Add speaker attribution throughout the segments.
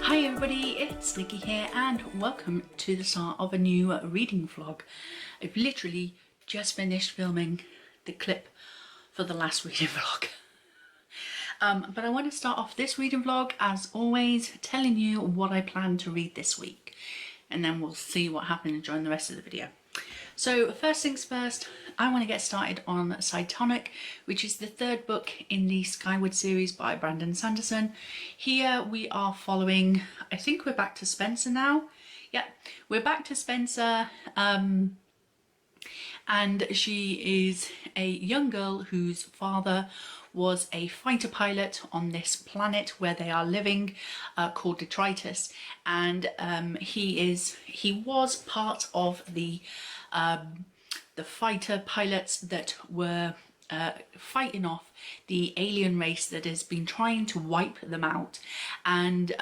Speaker 1: Hi everybody, it's Nikki here and welcome to the start of a new reading vlog. I've literally just finished filming the clip for the last reading vlog. But I want to start off this reading vlog as always telling you what I plan to read this week, and then we'll see what happens during the rest of the video. So first things first, I want to get started on Cytonic, which is the third book in the Skyward series by Brandon Sanderson. Here we are following, I think we're back to Spencer now. Yeah, we're back to Spencer, and she is a young girl whose father was a fighter pilot on this planet where they are living, called Detritus, and he was part of the fighter pilots that were fighting off the alien race that has been trying to wipe them out. And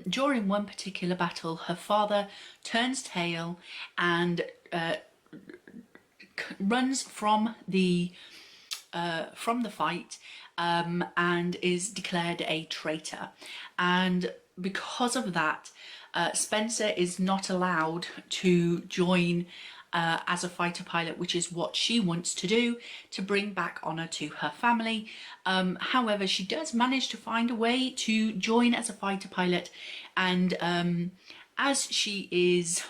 Speaker 1: during one particular battle, her father turns tail and runs from the fight and is declared a traitor. And because of that, Spencer is not allowed to join as a fighter pilot, which is what she wants to do to bring back honour to her family. However, she does manage to find a way to join as a fighter pilot, and as she is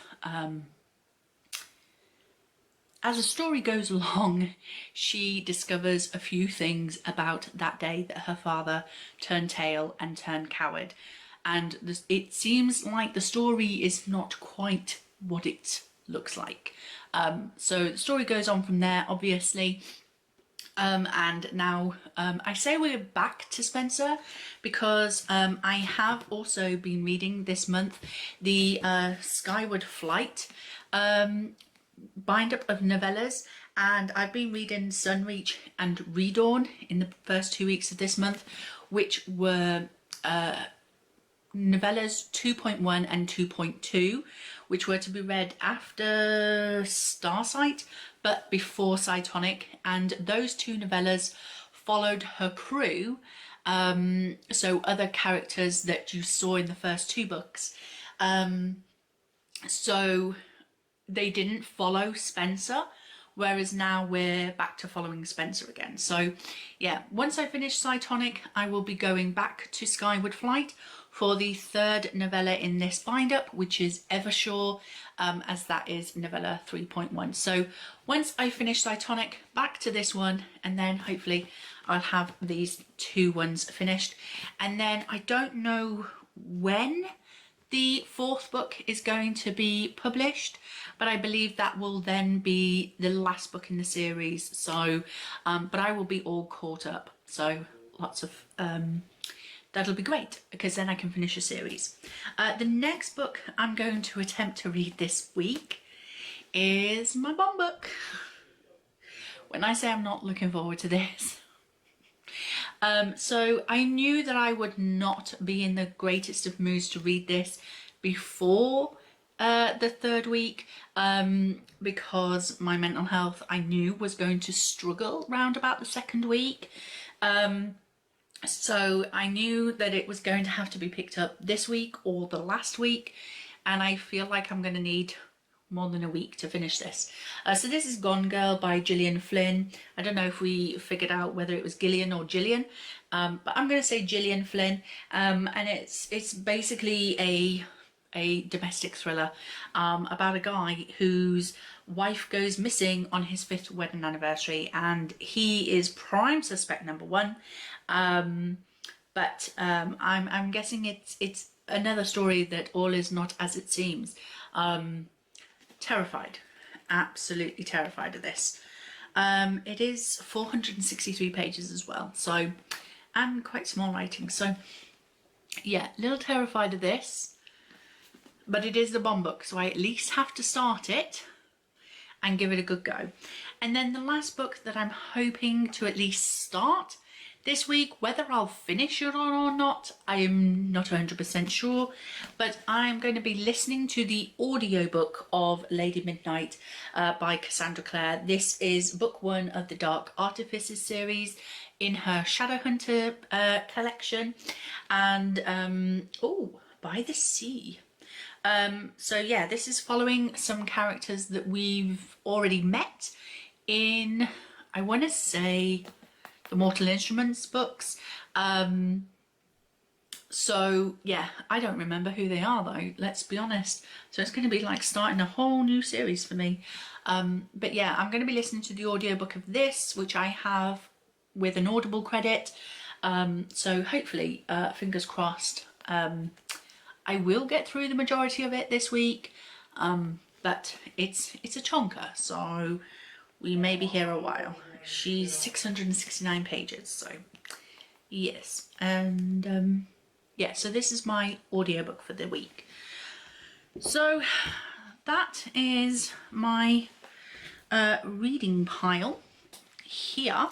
Speaker 1: as the story goes along, she discovers a few things about that day that her father turned tail and turned coward. And it seems like the story is not quite what it looks like. So the story goes on from there, obviously. And now I say we're back to Spencer because I have also been reading this month the Skyward Flight bind up of novellas, and I've been reading Sunreach and Redawn in the first 2 weeks of this month, which were novellas 2.1 and 2.2, which were to be read after Starsight but before Cytonic. And those two novellas followed her crew, so other characters that you saw in the first two books. So they didn't follow Spencer, whereas now we're back to following Spencer again. So yeah, once I finish Cytonic, I will be going back to Skyward Flight for the third novella in this bind up, which is Evershore, as that is novella 3.1. So once I finish Cytonic, back to this one, and then hopefully I'll have these two ones finished. And then I don't know when the fourth book is going to be published, but I believe that will then be the last book in the series. So, but I will be all caught up. So lots of, that'll be great because then I can finish a series. The next book I'm going to attempt to read this week is my bomb book. When I say I'm not looking forward to this, so I knew that I would not be in the greatest of moods to read this before the third week, because my mental health, I knew, was going to struggle round about the second week. So I knew that it was going to have to be picked up this week or the last week, and I feel like I'm going to need more than a week to finish this. So this is Gone Girl by Gillian Flynn. I don't know if we figured out whether it was Gillian or Gillian, but I'm going to say Gillian Flynn. And it's basically a domestic thriller about a guy whose wife goes missing on his 5th wedding anniversary, and he is prime suspect number one. But I'm guessing it's another story that all is not as it seems. Terrified, absolutely terrified of this. It is 463 pages as well, so, and quite small writing, so yeah, a little terrified of this, but it is the bomb book, so I at least have to start it and give it a good go. And then the last book that I'm hoping to at least start this week, whether I'll finish it or not, I am not 100% sure, but I'm going to be listening to the audiobook of Lady Midnight by Cassandra Clare. This is book 1 of the Dark Artifices series in her Shadowhunter collection, and by the sea. So yeah, this is following some characters that we've already met in, I want to say, the Mortal Instruments books. So yeah, I don't remember who they are though, let's be honest. So it's going to be like starting a whole new series for me. But yeah, I'm going to be listening to the audiobook of this, which I have with an Audible credit. So hopefully, fingers crossed, I will get through the majority of it this week. But it's a chonker, so we may be here a while. She's 669 pages, so yes. And yeah, so this is my audiobook for the week. So that is my reading pile here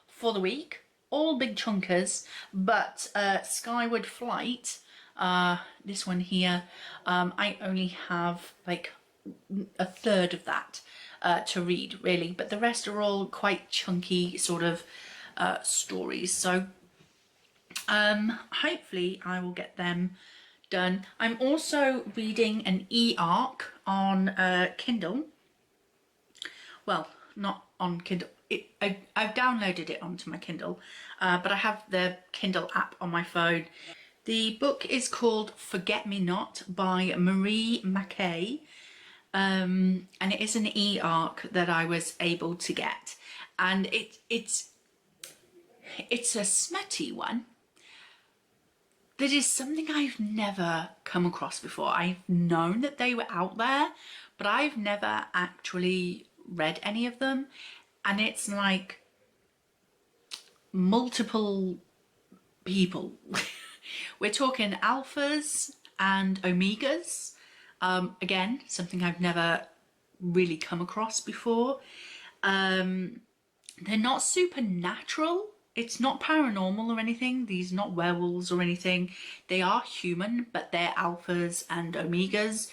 Speaker 1: for the week. All big chunkers, but Skyward Flight, this one here, I only have like a third of that to read really, but the rest are all quite chunky sort of stories. So hopefully I will get them done. I'm also reading an e-arc on Kindle. Well, not on Kindle. I've downloaded it onto my Kindle, but I have the Kindle app on my phone. The book is called Forget Me Not by Marie Mackay, and it is an e-arc that I was able to get, and it's a smutty one. That is something I've never come across before. I've known that they were out there, but I've never actually read any of them. And it's like multiple people. We're talking alphas and omegas. Again, something I've never really come across before. They're not supernatural. It's not paranormal or anything. These are not werewolves or anything. They are human, but they're alphas and omegas.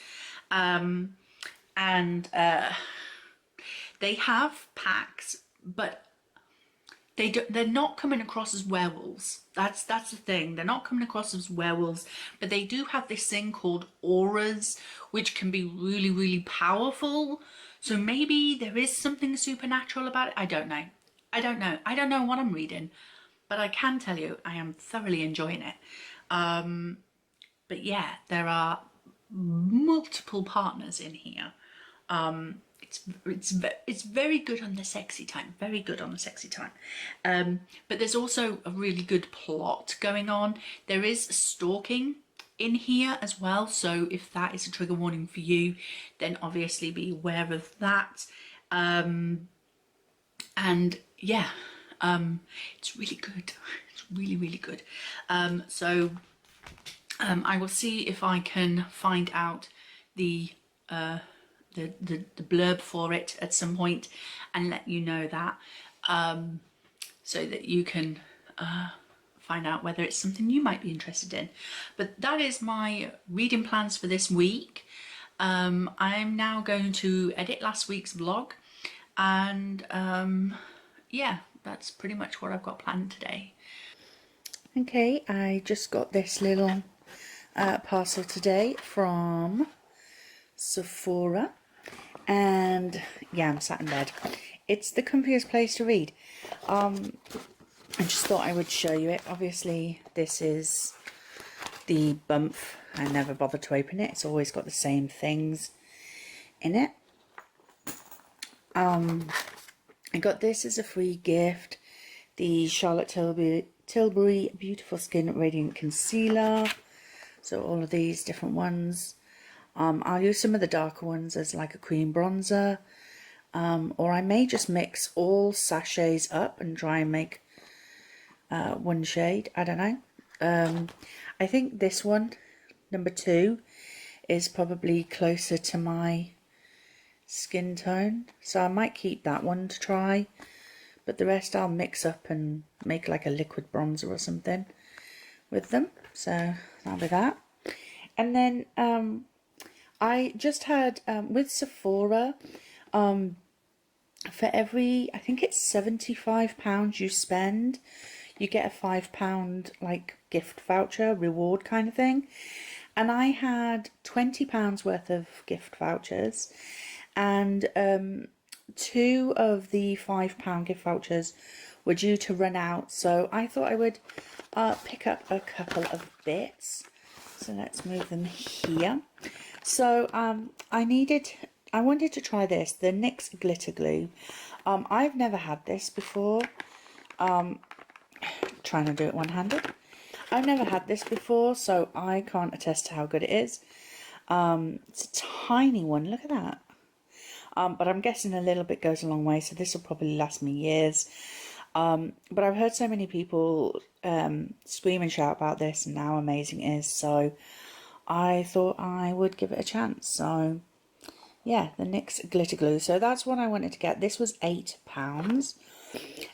Speaker 1: They have packs, but they're not coming across as werewolves. That's the thing. They're not coming across as werewolves, but they do have this thing called auras, which can be really, really powerful. So maybe there is something supernatural about it. I don't know. I don't know what I'm reading, but I can tell you I am thoroughly enjoying it. But yeah, there are multiple partners in here. It's very good on the sexy time, very good on the sexy time. But there's also a really good plot going on. There is stalking in here as well, so if that is a trigger warning for you, then obviously be aware of that. And yeah, it's really good. It's really, really good. So I will see if I can find out the blurb for it at some point and let you know that, so that you can find out whether it's something you might be interested in. But that is my reading plans for this week. I'm now going to edit last week's vlog, and yeah, that's pretty much what I've got planned today. Okay, I just got this little parcel today from Sephora, and yeah, I'm sat in bed. It's the comfiest place to read. I just thought I would show you it. Obviously this is the bump. I never bothered to open it. It's always got the same things in it. I got this as a free gift, the Charlotte Tilbury Beautiful Skin Radiant Concealer. So all of these different ones. I'll use some of the darker ones as like a cream bronzer, or I may just mix all sachets up and try and make one shade. I don't know. I think this one, number 2, is probably closer to my skin tone, so I might keep that one to try, but the rest I'll mix up and make like a liquid bronzer or something with them. So that'll be that. And then I just had with Sephora, for every, I think it's £75 you spend, you get a £5 like gift voucher reward kind of thing.
Speaker 2: and I had £20 worth of gift vouchers, and two of the £5 gift vouchers were due to run out, so I thought I would pick up a couple of bits. So let's move them here. So I wanted to try this, the NYX glitter glue. I've never had this before. Trying to do it one-handed. I've never had this before, so I can't attest to how good it is. It's a tiny one, look at that. But I'm guessing a little bit goes a long way, so this will probably last me years. But I've heard so many people scream and shout about this and how amazing it is, so I thought I would give it a chance. So yeah, the NYX glitter glue. So that's what I wanted to get. This was £8.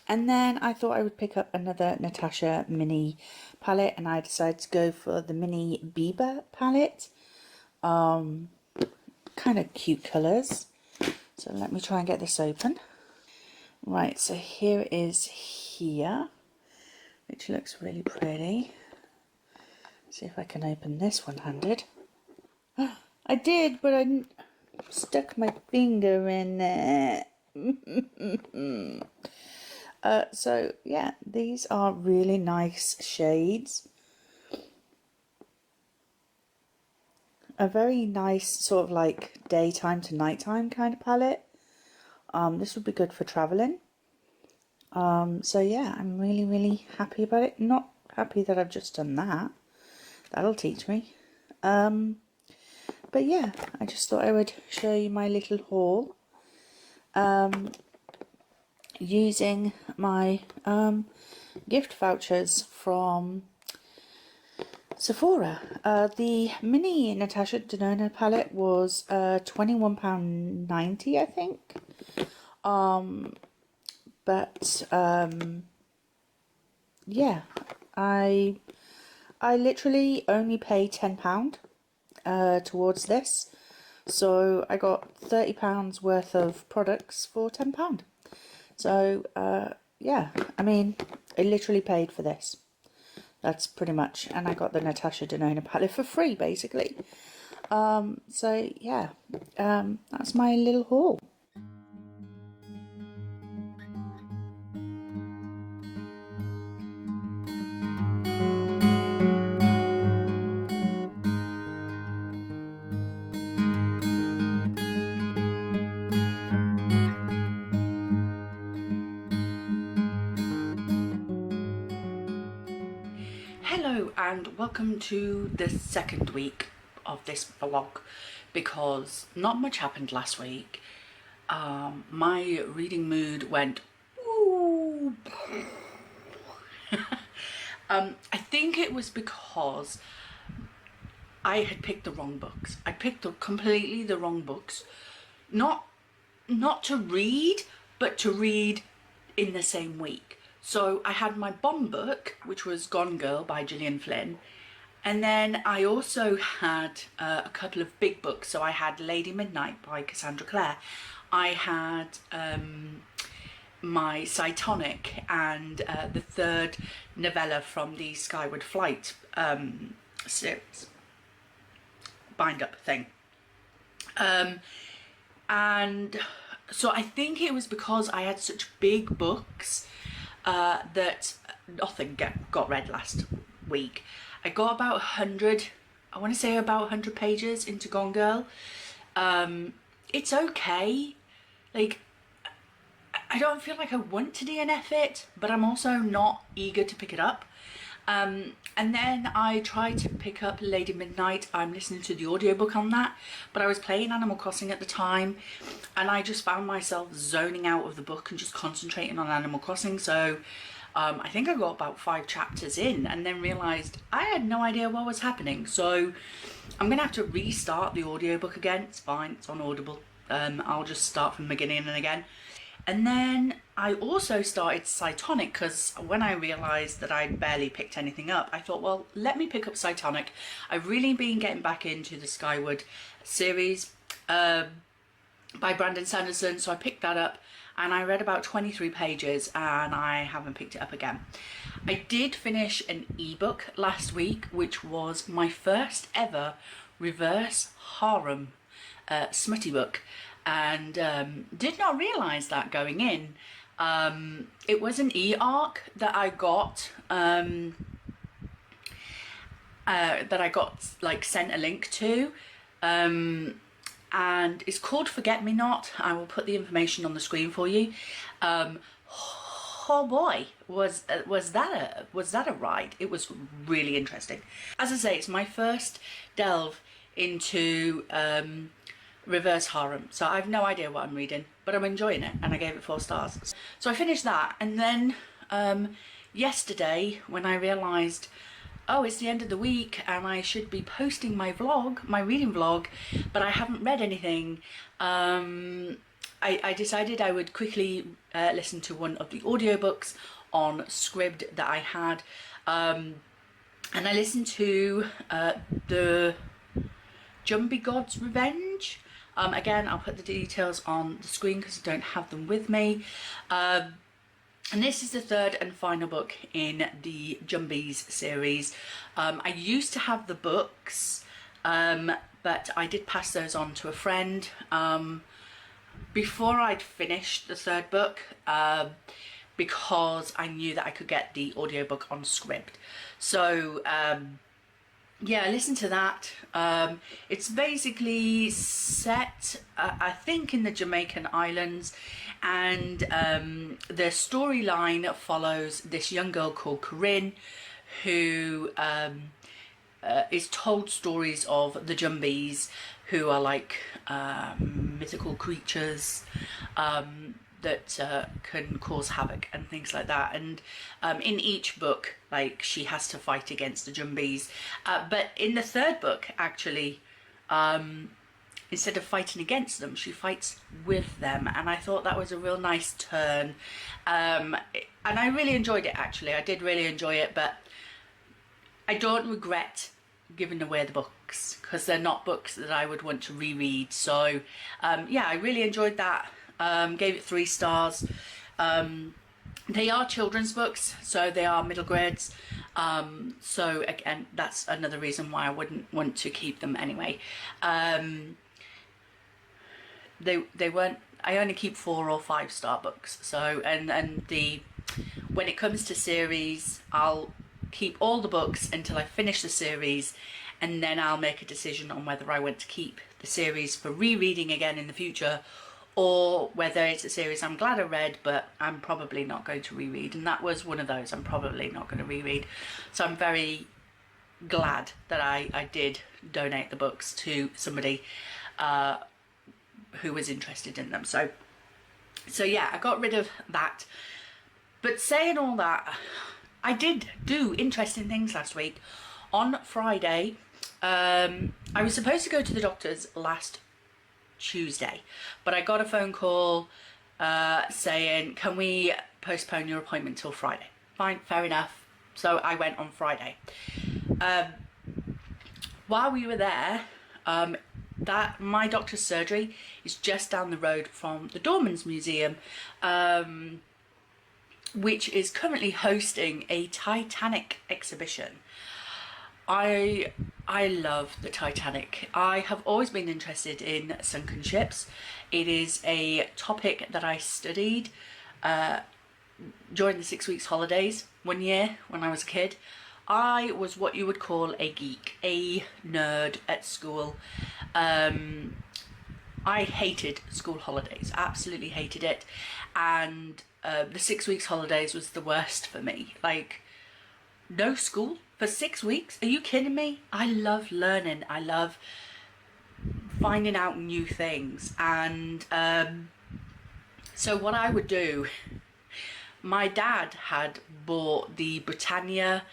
Speaker 2: And then I thought I would pick up another Natasha mini palette, and I decided to go for the mini Bieber palette. Kind of cute colours. So let me try and get this open. Right, so here it is here, which looks really pretty. See if I can open this one-handed. I did, but I stuck my finger in there. So yeah, these are really nice shades. A very nice sort of like daytime to nighttime kind of palette. This would be good for traveling. So yeah, I'm really happy about it. Not happy that I've just done that. That'll teach me. But yeah, I just thought I would show you my little haul. Using my gift vouchers from Sephora. The mini Natasha Denona palette was £21.90, I think. But yeah, I literally only pay £10 towards this, so I got £30 worth of products for £10. So yeah, I mean, I literally paid for this. That's pretty much, and I got the Natasha Denona palette for free, basically. So yeah, that's my little haul.
Speaker 1: Hello and welcome to the second week of this vlog, because not much happened last week. My reading mood went ooh. I think it was because I had picked the wrong books. I picked completely the wrong books. Not to read, but to read in the same week. So I had my bomb book, which was Gone Girl by Gillian Flynn. And then I also had a couple of big books. So I had Lady Midnight by Cassandra Clare. I had my Cytonic and the third novella from the Skyward Flight series, bind-up thing. And so I think it was because I had such big books that nothing got read last week. I got about 100, I want to say about 100 pages into Gone Girl. It's okay. Like, I don't feel like I want to DNF it, but I'm also not eager to pick it up. And then I tried to pick up Lady Midnight. I'm listening to the audiobook on that, but I was playing Animal Crossing at the time, and I just found myself zoning out of the book and just concentrating on Animal Crossing. So I think I got about 5 chapters in and then realised I had no idea what was happening. So I'm gonna have to restart the audiobook again. It's fine, it's on Audible. I'll just start from the beginning and again. And then I also started Cytonic, because when I realised that I'd barely picked anything up, I thought, well, let me pick up Cytonic. I've really been getting back into the Skyward series by Brandon Sanderson, so I picked that up. and I read about 23 pages and I haven't picked it up again. I did finish an ebook last week, which was my first ever reverse harem smutty book, and did not realise that going in. It was an e-arc that I got like sent a link to, and it's called Forget Me Not. I will put the information on the screen for you. Oh boy, was that a ride. It was really interesting. As I say, it's my first delve into reverse harem, so I have no idea what I'm reading, but I'm enjoying it, and I gave it 4 stars. So I finished that, and then yesterday, when I realised, oh, it's the end of the week and I should be posting my vlog, my reading vlog, but I haven't read anything, I decided I would quickly listen to one of the audiobooks on Scribd that I had, and I listened to the Jumbie God's Revenge. Again, I'll put the details on the screen because I don't have them with me. And this is the 3rd and final book in the Jumbies series. I used to have the books, but I did pass those on to a friend before I'd finished the 3rd book, because I knew that I could get the audiobook on Scribd. So yeah, I listened to that. It's basically set, I think, in the Jamaican islands, and the storyline follows this young girl called Corinne, who is told stories of the Jumbies, who are like mythical creatures that can cause havoc and things like that. And in each book, like, she has to fight against the Jumbies, but in the 3rd book, actually, instead of fighting against them, she fights with them, and I thought that was a real nice turn, and I really enjoyed it. Actually, I did really enjoy it, but I don't regret giving away the books, because they're not books that I would want to reread. So yeah, I really enjoyed that. Gave it 3 stars. They are children's books, so they are middle grades, so again, that's another reason why I wouldn't want to keep them anyway. They weren't, I only keep 4 or 5 star books, so and when it comes to series, I'll keep all the books until I finish the series, and then I'll make a decision on whether I want to keep the series for rereading again in the future, or whether it's a series I'm glad I read but I'm probably not going to reread. And that was one of those I'm probably not going to reread. So I'm very glad that I did donate the books to somebody who was interested in them. So yeah, I got rid of that. But saying all that, I did do interesting things last week. On Friday, I was supposed to go to the doctor's last Tuesday, but I got a phone call saying, can we postpone your appointment till Friday? Fine, fair enough. So I went on Friday. While we were there, that my doctor's surgery is just down the road from the Dormans Museum, which is currently hosting a Titanic exhibition. I love the Titanic. I have always been interested in sunken ships. It is a topic that I studied during the 6 weeks holidays one year when I was a kid. I was what you would call a geek, a nerd at school. I hated school holidays, absolutely hated it, and the 6 weeks holidays was the worst for me. Like, no school for 6 weeks? Are you kidding me? I love learning. I love finding out new things. And so what I would do, my dad had bought the Britannia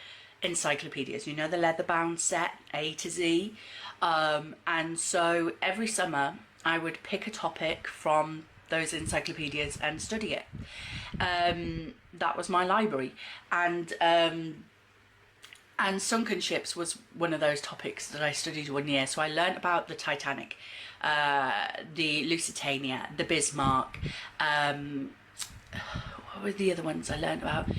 Speaker 1: encyclopedias, you know, the leather bound set, A to Z. And so every summer I would pick a topic from those encyclopedias and study it. That was my library. And And sunken ships was one of those topics that I studied 1 year. So I learned about the Titanic, the Lusitania, the Bismarck. What were the other ones I learned about?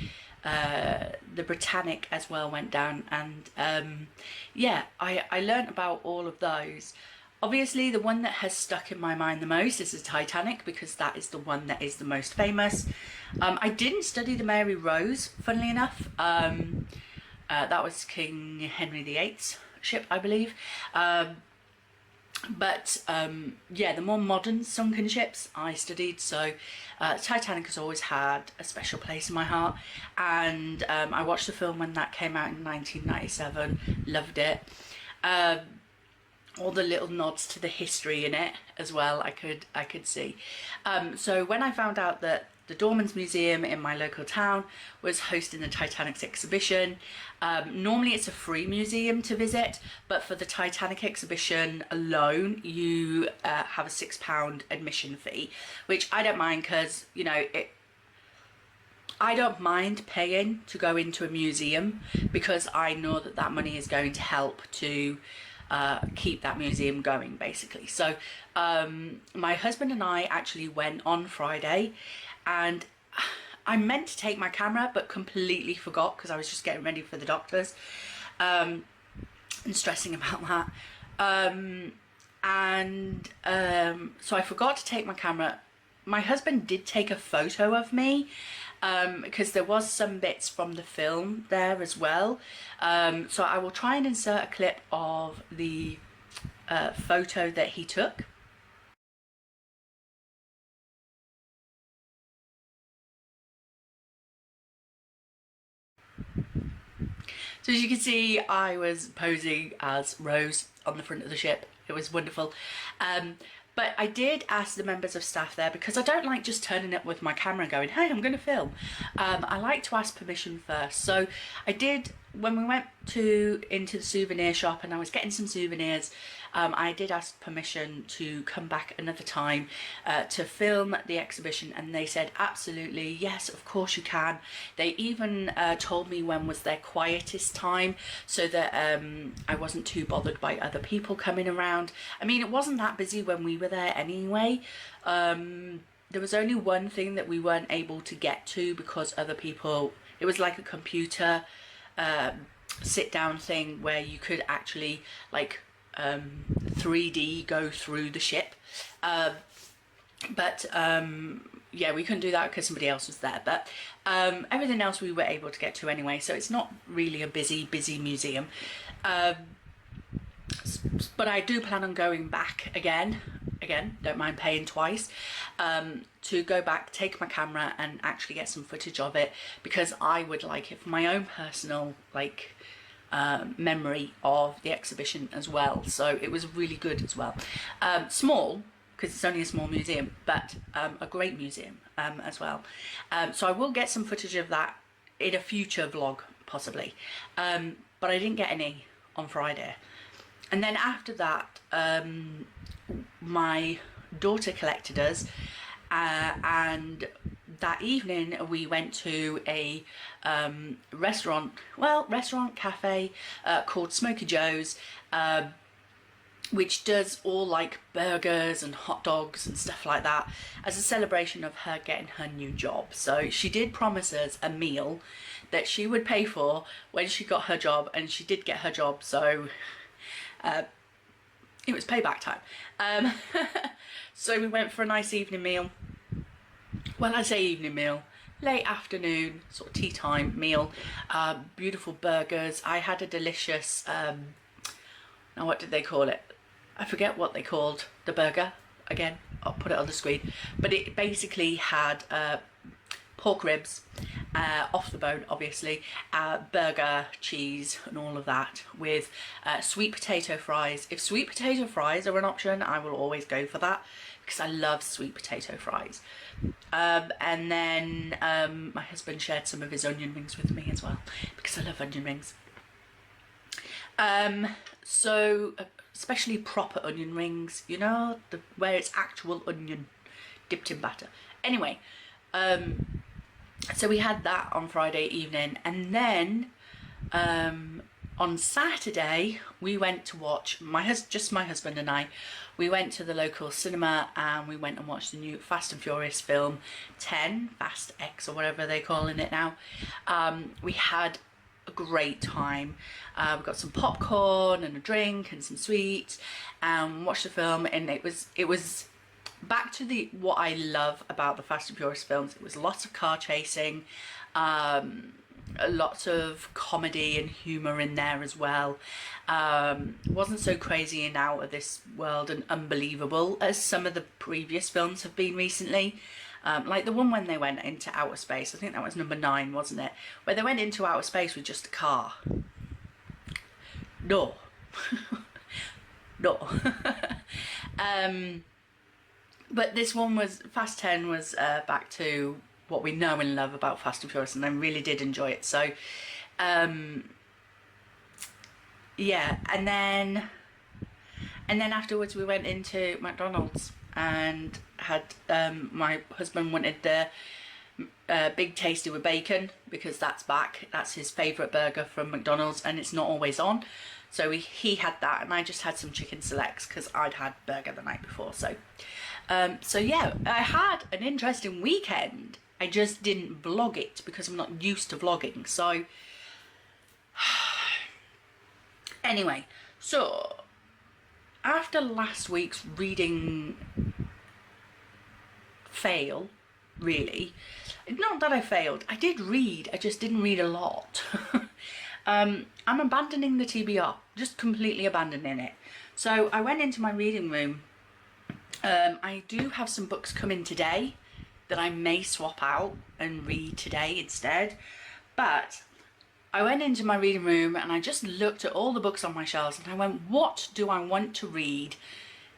Speaker 1: The Britannic as well went down, and yeah, I learned about all of those. Obviously, the one that has stuck in my mind the most is the Titanic, because that is the one that is the most famous. I didn't study the Mary Rose, funnily enough. That was King Henry VIII's ship, I believe. But yeah, the more modern sunken ships I studied. So Titanic has always had a special place in my heart, and I watched the film when that came out in 1997. Loved it. All the little nods to the history in it as well, I could see. So when I found out that the Dormans Museum in my local town was hosting the Titanic's exhibition, normally it's a free museum to visit, but for the Titanic exhibition alone, you have a £6 admission fee, which I don't mind, because, you know, I don't mind paying to go into a museum, because I know that that money is going to help to keep that museum going, basically. So my husband and I actually went on Friday, and I meant to take my camera but completely forgot, because I was just getting ready for the doctors and stressing about that, so I forgot to take my camera. My husband did take a photo of me, because there was some bits from the film there as well. So I will try and insert a clip of the photo that he took. So as you can see, I was posing as Rose on the front of the ship. It was wonderful. But I did ask the members of staff there, because I don't like just turning up with my camera and going, hey, I'm going to film. I like to ask permission first. So I did, when we went into the souvenir shop and I was getting some souvenirs, I did ask permission to come back another time to film the exhibition, and they said absolutely, yes, of course you can. They even told me when was their quietest time, so that I wasn't too bothered by other people coming around. I mean, it wasn't that busy when we were there anyway. There was only one thing that we weren't able to get to because other people, it was like a computer sit down thing where you could actually like 3D go through the ship, but yeah, we couldn't do that because somebody else was there, but everything else we were able to get to anyway, so it's not really a busy museum. But I do plan on going back again, don't mind paying twice, to go back, take my camera and actually get some footage of it, because I would like it for my own personal like memory of the exhibition as well. So it was really good as well. Small, because it's only a small museum, but a great museum as well. So I will get some footage of that in a future vlog possibly, but I didn't get any on Friday. And then after that, my daughter collected us, and that evening we went to a restaurant cafe called Smoky Joe's, which does all like burgers and hot dogs and stuff like that as a celebration of her getting her new job. So she did promise us a meal that she would pay for when she got her job, and she did get her job, so it was payback time. So we went for a nice evening meal. Well, I say evening meal, late afternoon, sort of tea time meal. Beautiful burgers. I had a delicious, now what did they call it? I forget what they called the burger. Again, I'll put it on the screen. But it basically had pork ribs, off the bone obviously, burger, cheese and all of that, with sweet potato fries. If sweet potato fries are an option, I will always go for that, because I love sweet potato fries. And then my husband shared some of his onion rings with me as well, because I love onion rings. So especially proper onion rings, you know, where it's actual onion dipped in batter. Anyway, so we had that on Friday evening, and then On Saturday we went to watch, just my husband and I, we went to the local cinema and we went and watched the new Fast and Furious film 10, Fast X or whatever they're calling it now. We had a great time. We got some popcorn and a drink and some sweets and watched the film, and it was back to what I love about the Fast and Furious films. It was lots of car chasing, lots of comedy and humour in there as well. Wasn't so crazy and out of this world and unbelievable as some of the previous films have been recently. Like the one when they went into outer space, I think that was number 9, wasn't it? Where they went into outer space with just a car. No. No. But this one was, Fast 10 was back to what we know and love about Fast and Furious, and I really did enjoy it. So, yeah, and then afterwards we went into McDonald's and had, my husband wanted the Big Tasty with bacon, because that's back. That's his favourite burger from McDonald's, and it's not always on. So he had that, and I just had some chicken selects because I'd had burger the night before. So, so yeah, I had an interesting weekend. I just didn't vlog it because I'm not used to vlogging. So anyway, so after last week's reading fail, really, not that I failed, I did read, I just didn't read a lot. I'm abandoning the TBR, just completely abandoning it. So I went into my reading room. I do have some books coming today that I may swap out and read today instead, but I went into my reading room and I just looked at all the books on my shelves and I went, what do I want to read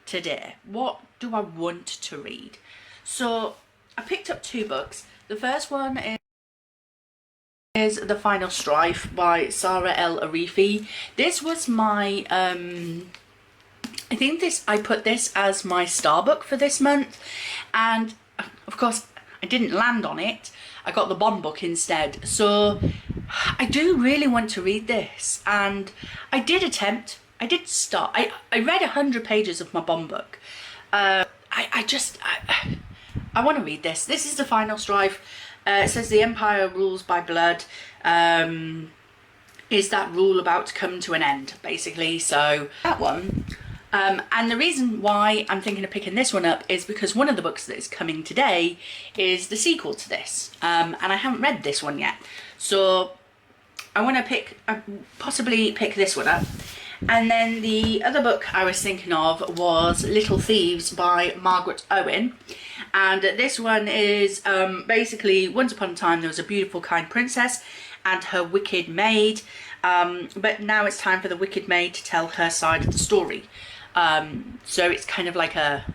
Speaker 1: today? What do I want to read? So I picked up 2 books. The first one is The Final Strife by Sarah L. Arifi. This was my, I think I put this as my star book for this month, and of course I didn't land on it. I got the bond book instead. So I do really want to read this, and I did attempt. I did start. I read 100 pages of my bond book. I want to read this. This is The Final Strife. It says the Empire rules by blood. Is that rule about to come to an end, basically? So that one. And the reason why I'm thinking of picking this one up is because one of the books that is coming today is the sequel to this. And I haven't read this one yet. So I want to possibly pick this one up. And then the other book I was thinking of was Little Thieves by Margaret Owen. And this one is basically, once upon a time there was a beautiful, kind princess and her wicked maid. But now it's time for the wicked maid to tell her side of the story. So it's kind of like a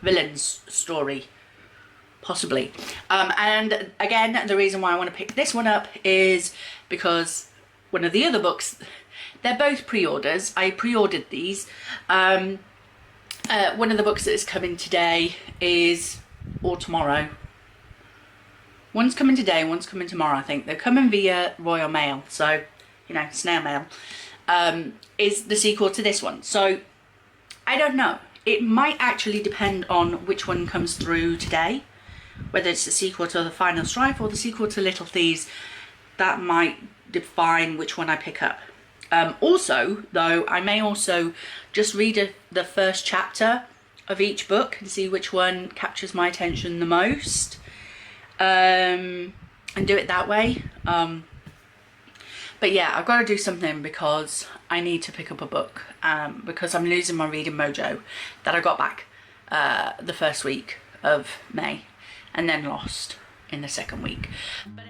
Speaker 1: villain's story, possibly. And again, the reason why I want to pick this one up is because one of the other books, they're both pre-orders. I pre-ordered these. One of the books that is coming today or tomorrow. One's coming today, one's coming tomorrow, I think. They're coming via Royal Mail, so, you know, snail mail. Is the sequel to this one. So I don't know. It might actually depend on which one comes through today, whether it's the sequel to The Final Strife or the sequel to Little Thieves. That might define which one I pick up. Also, though, I may also just read the first chapter of each book and see which one captures my attention the most, and do it that way. But yeah, I've got to do something because I need to pick up a book, because I'm losing my reading mojo that I got back the first week of May and then lost in the second week. But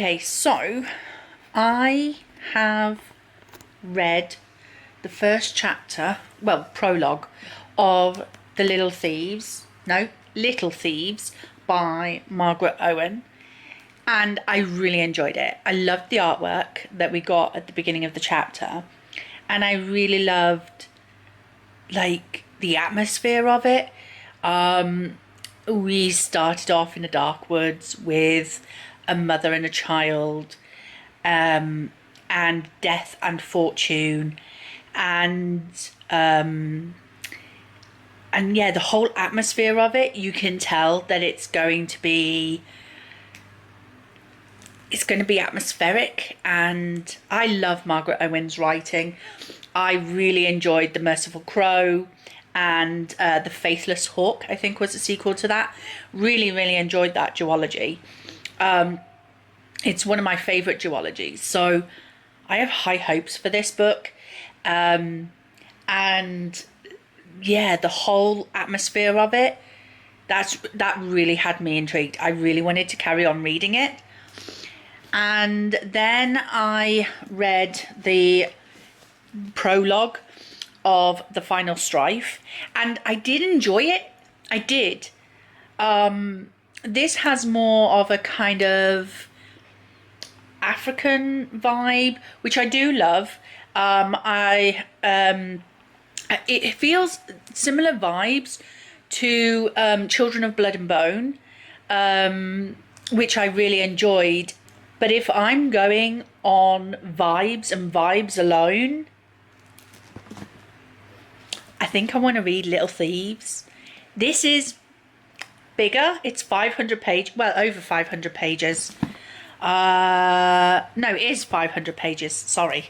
Speaker 2: Okay, so I have read the first chapter, well, prologue of Little Thieves by Margaret Owen, and I really enjoyed it. I loved the artwork that we got at the beginning of the chapter, and I really loved like the atmosphere of it. We started off in the dark woods with a mother and a child, and death and fortune, and yeah, the whole atmosphere of it, you can tell that it's going to be atmospheric, and I love Margaret Owen's writing. I really enjoyed The Merciful Crow and The Faithless Hawk, I think was a sequel to that. Really, really enjoyed that duology. It's one of my favourite duologies, so I have high hopes for this book. And yeah, the whole atmosphere of it, that really had me intrigued. I really wanted to carry on reading it. And then I read the prologue of The Final Strife, and I did enjoy it. I did. This has more of a kind of African vibe, which I do love. It feels similar vibes to Children of Blood and Bone, which I really enjoyed. But if I'm going on vibes and vibes alone, I think I want to read Little Thieves. This is bigger. It's 500 pages. Well, over 500 pages. No, it is 500 pages. Sorry.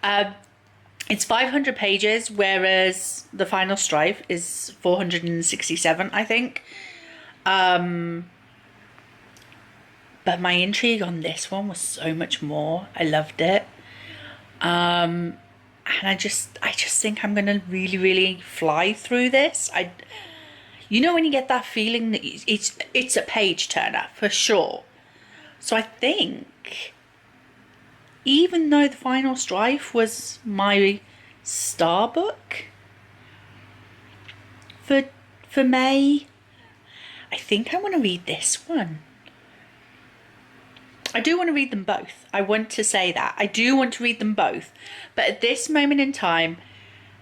Speaker 2: It's 500 pages, whereas The Final Strife is 467, I think. But my intrigue on this one was so much more. I loved it. And I just think I'm gonna really, really fly through this. You know when you get that feeling that it's a page turner for sure. So I think, even though The Final Strife was my star book for May, I think I want to read this one. I do want to read them both. I want to say that. I do want to read them both. But at this moment in time,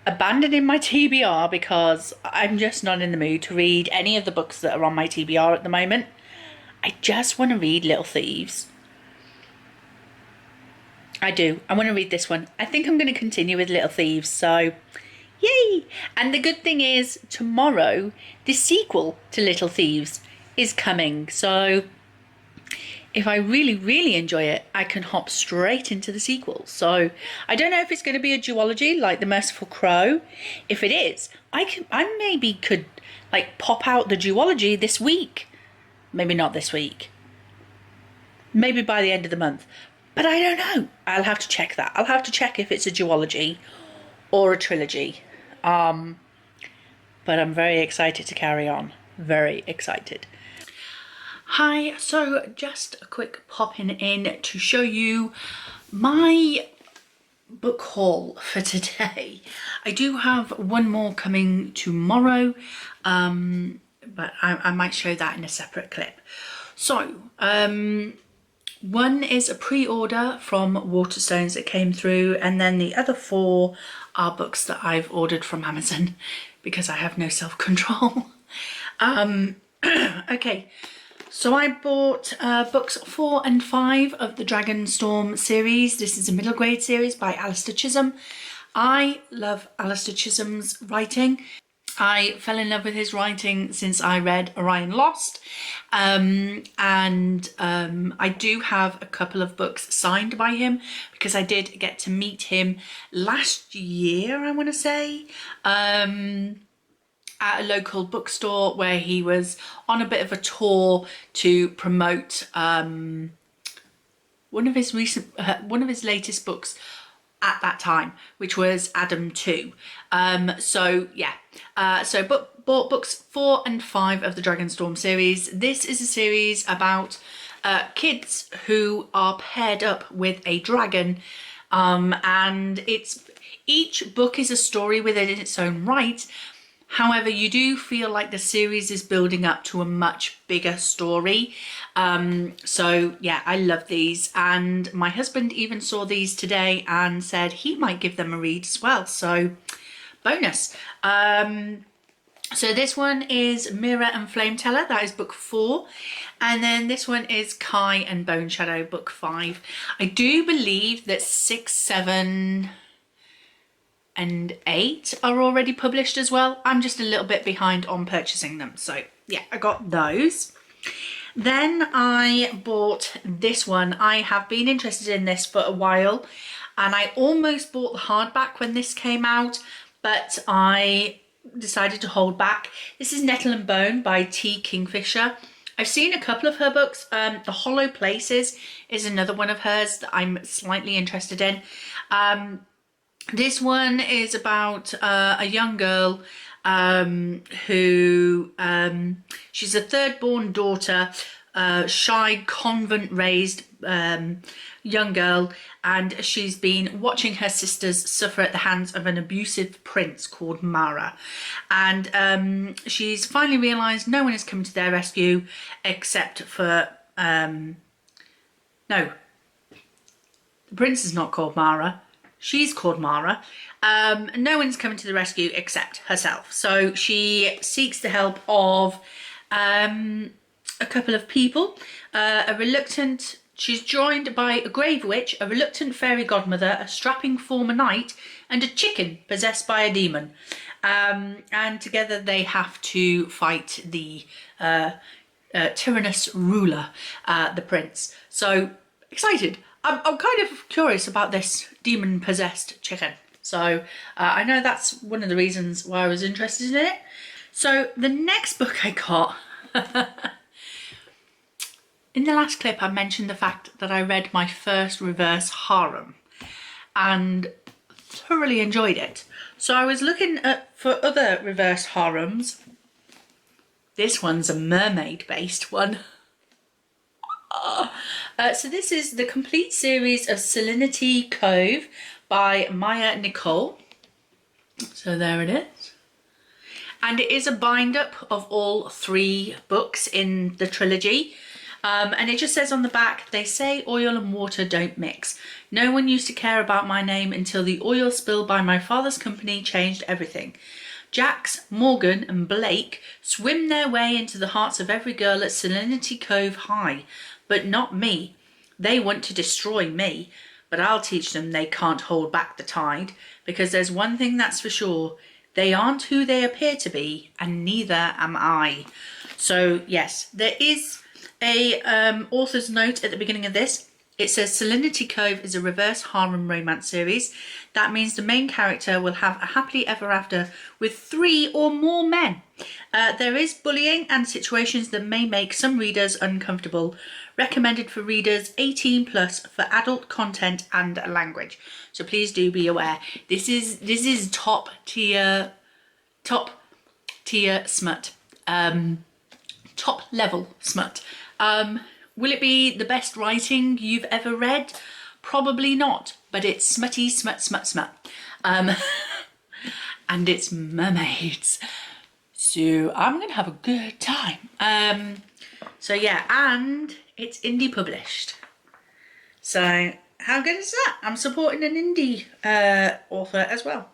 Speaker 2: abandoning my TBR because I'm just not in the mood to read any of the books that are on my TBR at the moment. I just want to read Little Thieves. I do. I want to read this one. I think I'm going to continue with Little Thieves. So, yay! And the good thing is, tomorrow, the sequel to Little Thieves is coming. So, if I really, really enjoy it, I can hop straight into the sequel. So I don't know if it's going to be a duology like The Merciful Crow. If it is, I maybe could like pop out the duology this week. Maybe not this week. Maybe by the end of the month. But I don't know. I'll have to check that. I'll have to check if it's a duology or a trilogy. But I'm very excited to carry on. Very excited. Hi, so just a quick popping in to show you my book haul for today. I do have one more coming tomorrow, but I might show that in a separate clip. So, one is a pre-order from Waterstones that came through, and then the other 4 are books that I've ordered from Amazon because I have no self-control. Okay. So I bought books 4 and 5 of the Dragonstorm series. This is a middle grade series by Alistair Chisholm. I love Alistair Chisholm's writing. I fell in love with his writing since I read Orion Lost. I do have a couple of books signed by him because I did get to meet him last year, I want to say. At a local bookstore where he was on a bit of a tour to promote one of his latest books at that time, which was Adam 2. So bought books 4 and 5 of the Dragonstorm series. This is a series about
Speaker 1: kids who are paired up with a dragon, and each book is a story within its own right. However, you do feel like the series is building up to a much bigger story. So yeah, I love these, and my husband even saw these today and said he might give them a read as well. So bonus. So this one is Mirror and Flame Teller, that is book 4. And then this one is Kai and Bone Shadow, book 5. I do believe that 6, 7 and 8 are already published as well. I'm just a little bit behind on purchasing them. So yeah, I got those. Then I bought this one. I have been interested in this for a while, and I almost bought the hardback when this came out, but I decided to hold back. This is Nettle and Bone by T. Kingfisher. I've seen a couple of her books. The Hollow Places is another one of hers that I'm slightly interested in. This one is about a young girl who she's a third-born daughter, shy, convent-raised young girl, and she's been watching her sisters suffer at the hands of an abusive prince called Mara. And she's finally realised no one is coming to their rescue except for... no, the prince is not called Mara. She's called Mara. No one's coming to the rescue except herself. So she seeks the help of a couple of people. She's joined by a grave witch, a reluctant fairy godmother, a strapping former knight, and a chicken possessed by a demon. And together they have to fight the tyrannous ruler, the prince. So excited. I'm kind of curious about this demon-possessed chicken. So I know that's one of the reasons why I was interested in it. So the next book I got... In the last clip I mentioned the fact that I read my first reverse harem and thoroughly enjoyed it. So I was looking for other reverse harems. This one's a mermaid-based one. So this is the complete series of Serenity Cove by Maya Nicole. So there it is. And it is a bind-up of all 3 books in the trilogy. And it just says on the back, they say oil and water don't mix. No one used to care about my name until the oil spill by my father's company changed everything. Jax, Morgan and Blake swim their way into the hearts of every girl at Serenity Cove High. But not me. They want to destroy me, but I'll teach them they can't hold back the tide, because there's one thing that's for sure, they aren't who they appear to be, and neither am I. So yes, there is a author's note at the beginning of this. It says Serenity Cove is a reverse harem romance series. That means the main character will have a happily ever after with 3 or more men. There is bullying and situations that may make some readers uncomfortable. Recommended for readers 18 plus for adult content and language. So please do be aware. This is top tier smut. Top level smut. Will it be the best writing you've ever read? Probably not, but it's smutty, smut. And it's mermaids. So I'm gonna have a good time. So yeah, and it's indie published. So how good is that? I'm supporting an indie author as well.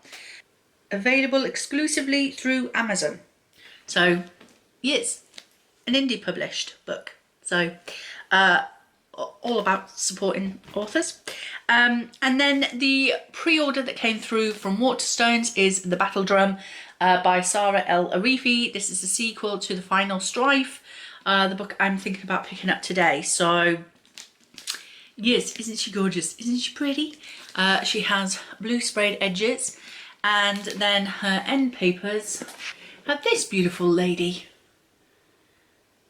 Speaker 1: Available exclusively through Amazon. So yes, an indie published book. So all about supporting authors. And then the pre-order that came through from Waterstones is The Battle Drum by Sarah L. Arifi. This is a sequel to The Final Strife, the book I'm thinking about picking up today. So yes, isn't she gorgeous? Isn't she pretty? She has blue sprayed edges, and then her end papers have this beautiful lady.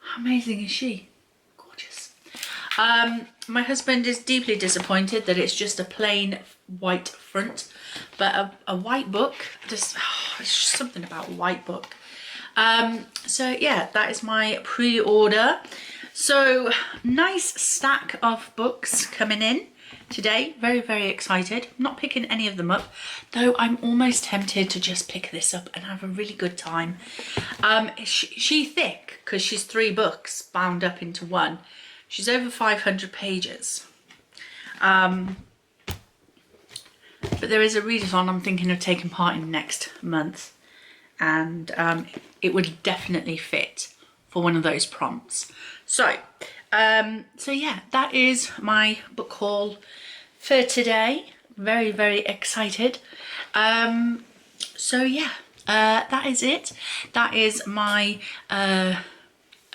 Speaker 1: How amazing is she? My husband is deeply disappointed that it's just a plain white front, but a white book, it's just something about a white book. So yeah, that is my pre-order. So nice stack of books coming in today. Very, very excited. I'm not picking any of them up, though I'm almost tempted to just pick this up and have a really good time. She's thick because she's 3 books bound up into one. She's over 500 pages. But there is a readathon I'm thinking of taking part in next month, and it would definitely fit for one of those prompts. So yeah, that is my book haul for today. Very, very excited. So yeah, that is it. That is my, I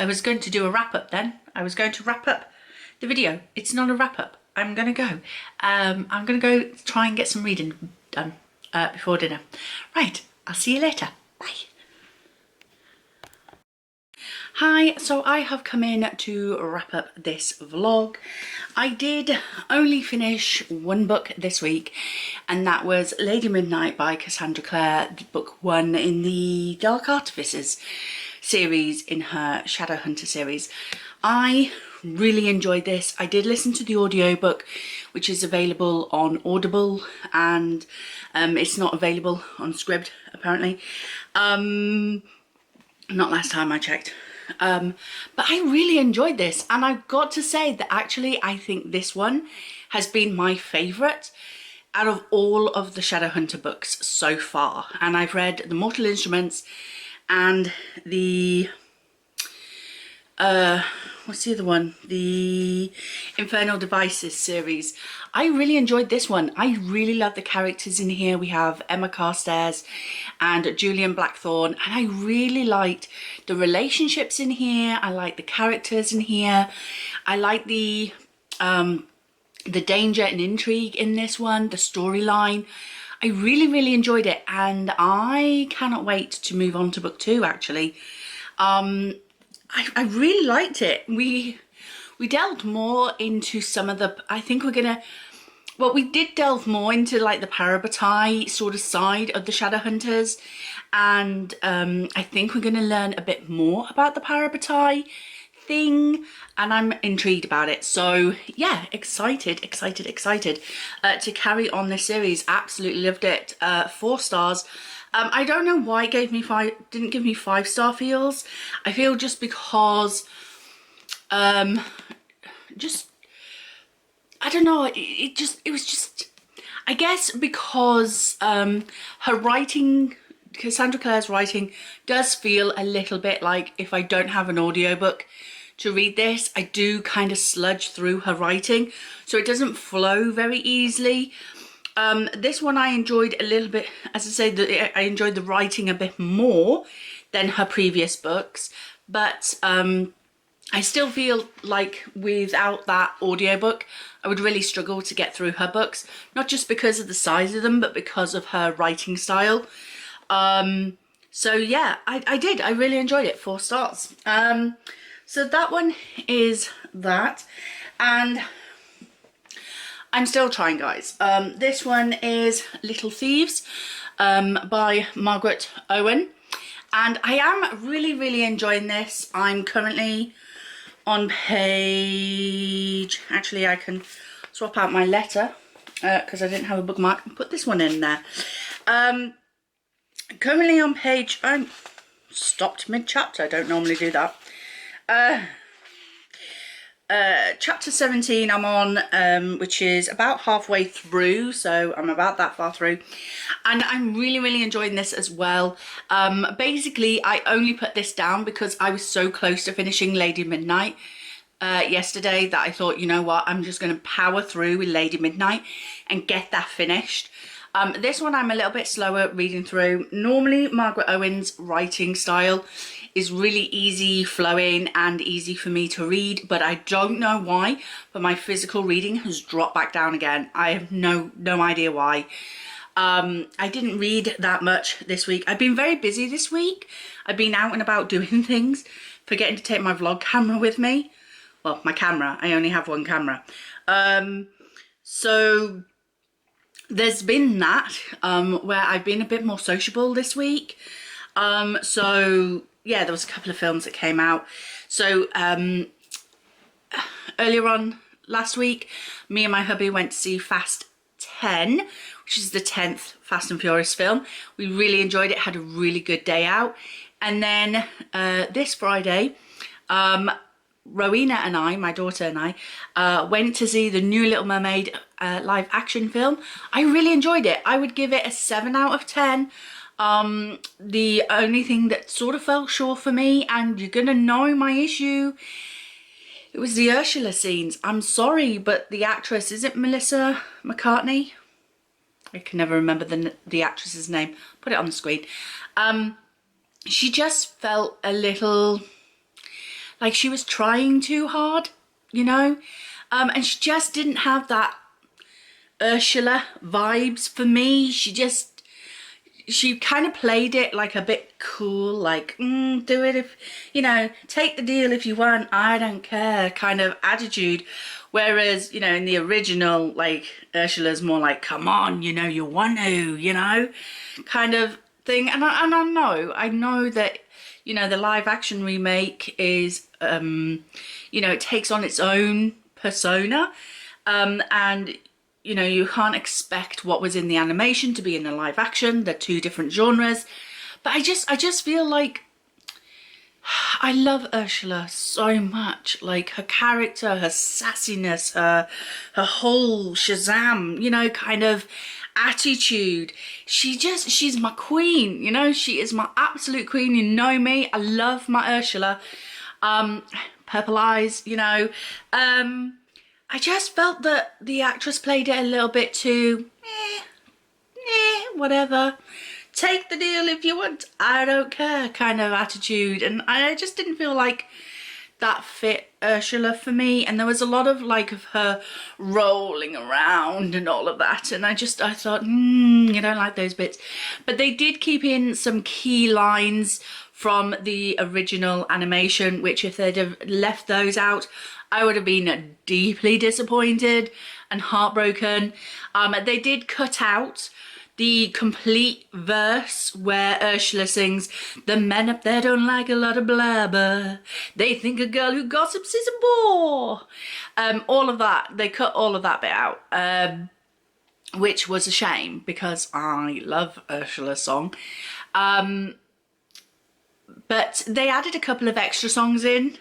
Speaker 1: was going to do a wrap up then. I was going to wrap up the video. It's not a wrap up. I'm gonna go. I'm gonna go try and get some reading done before dinner. Right, I'll see you later. Bye. Hi, so I have come in to wrap up this vlog. I did only finish one book this week, and that was Lady Midnight by Cassandra Clare, book 1 in the Dark Artificers series in her Shadowhunter series. I really enjoyed this. I did listen to the audiobook, which is available on Audible, and it's not available on Scribd apparently. Not last time I checked. But I really enjoyed this, and I've got to say that actually I think this one has been my favourite out of all of the Shadowhunter books so far. And I've read the Mortal Instruments and the what's the other one? The Infernal Devices series. I really enjoyed this one. I really love the characters in here. We have Emma Carstairs and Julian Blackthorne, and I really liked the relationships in here. I like the characters in here. I like the danger and intrigue in this one, the storyline. I really, really enjoyed it, and I cannot wait to move on to book 2 actually. I really liked it. We delved more into some of the, I think we're gonna, well, we did delve more into like the Parabatai sort of side of the Shadowhunters, and I think we're gonna learn a bit more about the Parabatai thing, and I'm intrigued about it. So yeah, excited to carry on this series. Absolutely loved it. 4 stars. I don't know why it didn't give me 5-star feels. I feel just because, I don't know, it was just, I guess because her writing, Cassandra Clare's writing, does feel a little bit like if I don't have an audiobook to read this, I do kind of sludge through her writing, so it doesn't flow very easily. This one I enjoyed a little bit, as I say, I enjoyed the writing a bit more than her previous books, but I still feel like without that audiobook I would really struggle to get through her books, not just because of the size of them, but because of her writing style. So yeah, I really enjoyed it. 4 stars. So that one is that, and I'm still trying, guys. This one is Little Thieves by Margaret Owen, and I am really enjoying this. I'm currently on page, actually I can swap out my letter because I didn't have a bookmark and put this one in there. Currently on page, I stopped mid-chapter, I don't normally do that. Chapter 17 I'm on, which is about halfway through, so I'm about that far through, and I'm really enjoying this as well. Basically I only put this down because I was so close to finishing Lady Midnight yesterday that I thought, you know what, I'm just going to power through with Lady Midnight and get that finished. This one I'm a little bit slower reading through. Normally Margaret Owen's writing style is really easy flowing and easy for me to read, but I don't know why, but my physical reading has dropped back down again. I have no idea why. I didn't read that much this week. I've been very busy this week. I've been out and about doing things, forgetting to take my vlog camera with me. Well, my camera, I only have one camera. So there's been that, where I've been a bit more sociable this week. So yeah, there was a couple of films that came out. So earlier on last week, me and my hubby went to see Fast 10, which is the 10th Fast and Furious film. We really enjoyed it, had a really good day out. And then this Friday, Rowena and I, my daughter and I, went to see the new Little Mermaid live action film. I really enjoyed it. I would give it a 7 out of 10. The only thing that sort of fell short for me, and you're gonna know my issue, it was the Ursula scenes. I'm sorry, but the actress, is it Melissa McCartney? I can never remember the actress's name. Put it on the screen. She just felt a little like she was trying too hard, you know? And she just didn't have that Ursula vibes for me. She kind of played it like a bit cool, like, do it if, you know, take the deal if you want, I don't care kind of attitude. Whereas, you know, in the original, like, Ursula's more like, come on, you know, you want to, you know, kind of thing. And I know that, you know, the live action remake is, you know, it takes on its own persona. And, you know, you can't expect what was in the animation to be in the live action. They're two different genres. But I just feel like I love Ursula so much. Like her character, her sassiness, her whole Shazam, you know, kind of attitude. She's my queen, you know, she is my absolute queen. You know me, I love my Ursula. Purple eyes, you know. I just felt that the actress played it a little bit too, whatever. Take the deal if you want, I don't care kind of attitude. And I just didn't feel like that fit Ursula for me. And there was a lot of like of her rolling around and all of that. And I thought, you don't like those bits. But they did keep in some key lines from the original animation, which if they'd have left those out, I would have been deeply disappointed and heartbroken. They did cut out the complete verse where Ursula sings, the men up there don't like a lot of blabber. They think a girl who gossips is a bore. All of that, they cut all of that bit out, which was a shame because I love Ursula's song. But they added a couple of extra songs in.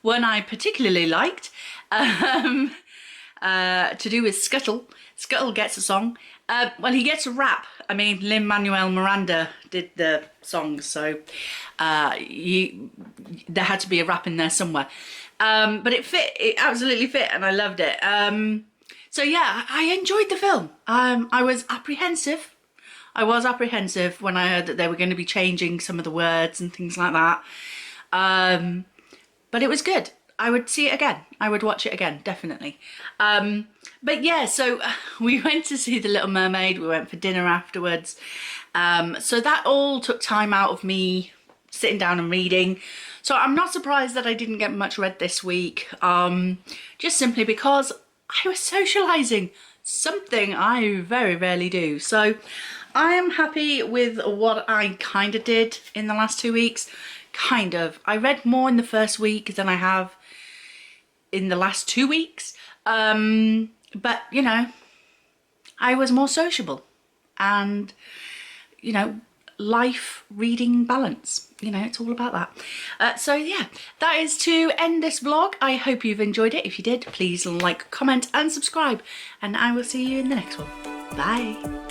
Speaker 1: One I particularly liked, to do with Scuttle. Scuttle gets a song. Well, he gets a rap. I mean, Lin-Manuel Miranda did the song, so there had to be a rap in there somewhere. But it fit, it absolutely fit, and I loved it. So yeah, I enjoyed the film. I was apprehensive. I was apprehensive when I heard that they were going to be changing some of the words and things like that. But it was good. I would see it again. I would watch it again, definitely. But yeah, so we went to see The Little Mermaid. We went for dinner afterwards. So that all took time out of me sitting down and reading. So I'm not surprised that I didn't get much read this week. Just simply because I was socialising, something I very rarely do. So I am happy with what I kind of did in the last 2 weeks. Kind of. I read more in the first week than I have in the last 2 weeks. But, you know, I was more sociable and, you know, life reading balance. You know, it's all about that. So yeah, that is to end this vlog. I hope you've enjoyed it. If you did, please like, comment and subscribe. And I will see you in the next one. Bye.